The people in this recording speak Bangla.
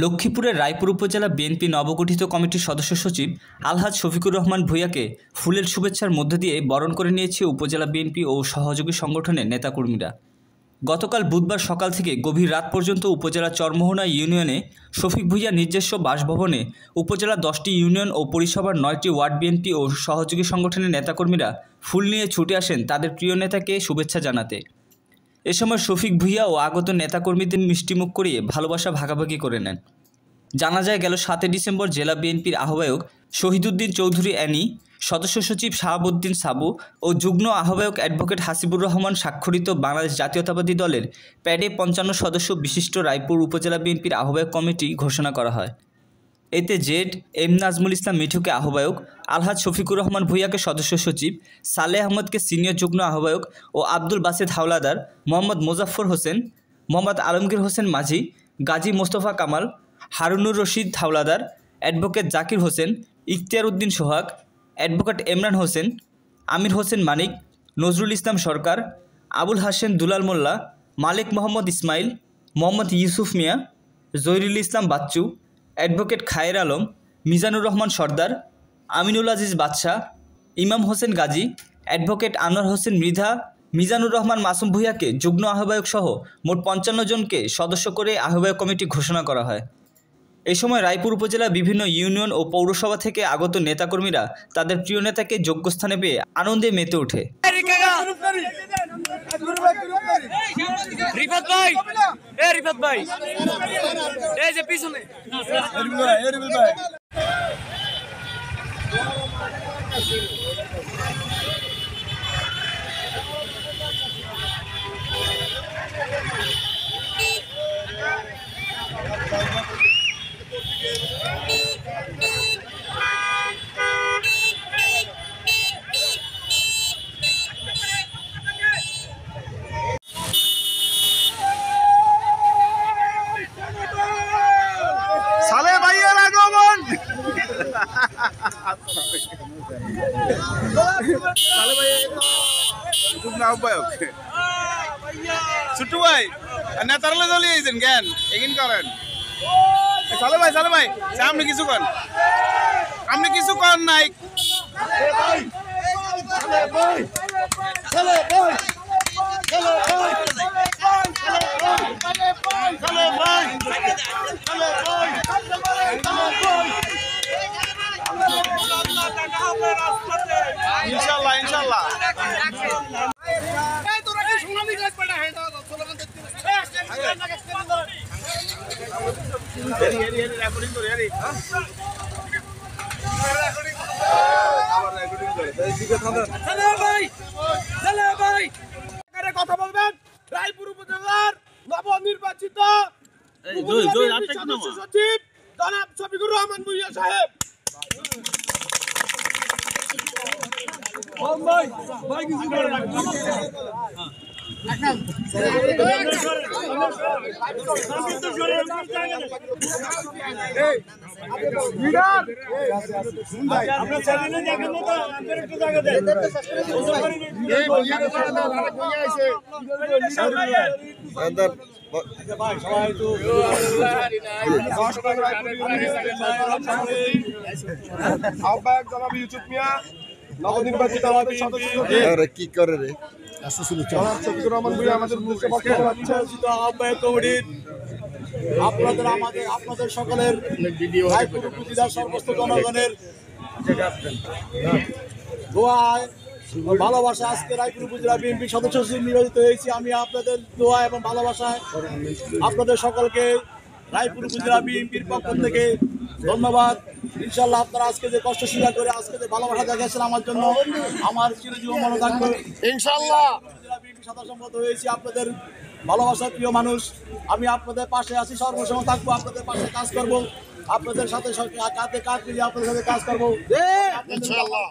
লক্ষ্মীপুরের রায়পুর উপজেলা বিএনপি নবগঠিত কমিটির সদস্য সচিব আলহাজ শফিকুর রহমান ভূঁইয়াকে ফুলের শুভেচ্ছার মধ্য দিয়ে বরণ করে নিয়েছে উপজেলা বিএনপি ও সহযোগী সংগঠনের নেতাকর্মীরা। গতকাল বুধবার সকাল থেকে গভীর রাত পর্যন্ত উপজেলা চরমোহনা ইউনিয়নে শফিক ভূঁইয়ার নিজস্ব বাসভবনে উপজেলা 10টি ইউনিয়ন ও পরিষেবার 9টি ওয়ার্ড বিএনপি ও সহযোগী সংগঠনের নেতাকর্মীরা ফুল নিয়ে ছুটে আসেন তাদের প্রিয় নেতাকে শুভেচ্ছা জানাতে। এ সময় শফিক ভূঁইয়া ও আগত নেতাকর্মীদের মিষ্টিমুখ করিয়ে ভালোবাসা ভাগাভাগি করে নেন। জানা যায় গেল 7 ডিসেম্বর জেলা বিএনপির আহ্বায়ক শহীদুদ্দিন চৌধুরী অ্যানি, সদস্য সচিব শাহাবুদ্দিন সাবু ও যুগ্ম আহ্বায়ক অ্যাডভোকেট হাসিবুর রহমান স্বাক্ষরিত বাংলাদেশ জাতীয়তাবাদী দলের প্যাডে 55 সদস্য বিশিষ্ট রায়পুর উপজেলা বিএনপির আহ্বায়ক কমিটি ঘোষণা করা হয়। এতে জেড এম নাজমুল ইসলাম মিঠুকে আহ্বায়ক, আলহাজ শফিকুর রহমান ভূঁইয়াকে সদস্য সচিব, সালেহ আহমদকে সিনিয়র যুগ্ম আহ্বায়ক ও আব্দুল বাসেদ হাওলাদার, মোহাম্মদ মোজাফফর হোসেন, মোহাম্মদ আলমগীর হোসেন মাঝি, গাজী মোস্তফা কামাল, হারুনুর রশিদ হাওলাদার, অ্যাডভোকেট জাকির হোসেন, ইখতিয়ার উদ্দিন সোহাগ, অ্যাডভোকেট ইমরান হোসেন, আমির হোসেন মানিক, নজরুল ইসলাম সরকার, আবুল হাসেন দুলাল মোল্লা, মালিক মোহাম্মদ ইসমাইল, মোহাম্মদ ইউসুফ মিয়া, জহিরুল ইসলাম বাচ্চু, অ্যাডভোকেট খায়ের আলম, মিজানুর রহমান সর্দার, আমিনুল আজিজ বাদশাহ, ইমাম হোসেন গাজী, অ্যাডভোকেট আনোয়ার হোসেন মৃধা, মিজানুর রহমান মাসুম ভূঁইয়াকে যুগ্ম আহ্বায়ক সহ মোট 55 জনকে সদস্য করে আহ্বায়ক কমিটি ঘোষণা করা হয়। এ সময় রায়পুর উপজেলার বিভিন্ন ইউনিয়ন ও পৌরসভা থেকে আগত নেতাকর্মীরা তাদের প্রিয় নেতাকে যোগ্যস্থানে পেয়ে আনন্দে মেতে ওঠে। ছোট্টু ভাই নেতারলে চলে আইছেন জ্ঞান এগিন করেন সালে ভাই আপনি কিছু করেন নাই ইনশাল্লাহ কথা বলবেন রায়পুর উপজেলার নবনির্বাচিত সদস্য সচিব জনাব শফিকুর রহমান ভূঁইয়া সাহেব। আহ্বায়ক জনাব ইউসুফ মিয়া, নবনির্বাচিত আমাদের সদস্য কি করে রে শফিকুর রহমান ভূঁইয়া আমাদের আহ্বায়ক কমিটির আপনাদের সকলের রায়পুর উপজেলার সমস্ত জনগণের দোয়ায় ভালোবাসা আজকে রায়পুর উপজেলা বিএনপি সদস্য সচিব নির্বাচিত হয়েছি। আমি আপনাদের দোয়া এবং ভালোবাসায় আপনাদের সকলকে রায়পুর উপজেলা বিএনপির পক্ষ থেকে ধন্যবাদ। ইনশাল্লাহ আপনারা আজকে যে কষ্ট স্বীকার করে আজকে যে ভালোবাসা দেখাচ্ছেন আমার জন্য আমার চিরজীবন মনে থাকবে ইনশাল্লাহ। উপজেলা বিএনপি সদস্য হয়েছি আপনাদের ভালোবাসার প্রিয় মানুষ। আমি আপনাদের পাশে আছি, সর্বসময় থাকবো, আপনাদের পাশে কাজ করব, আপনাদের সাথে কাঁধে কাঁধ মিলিয়ে আপনাদের সাথে কাজ করবো ইনশাআল্লাহ।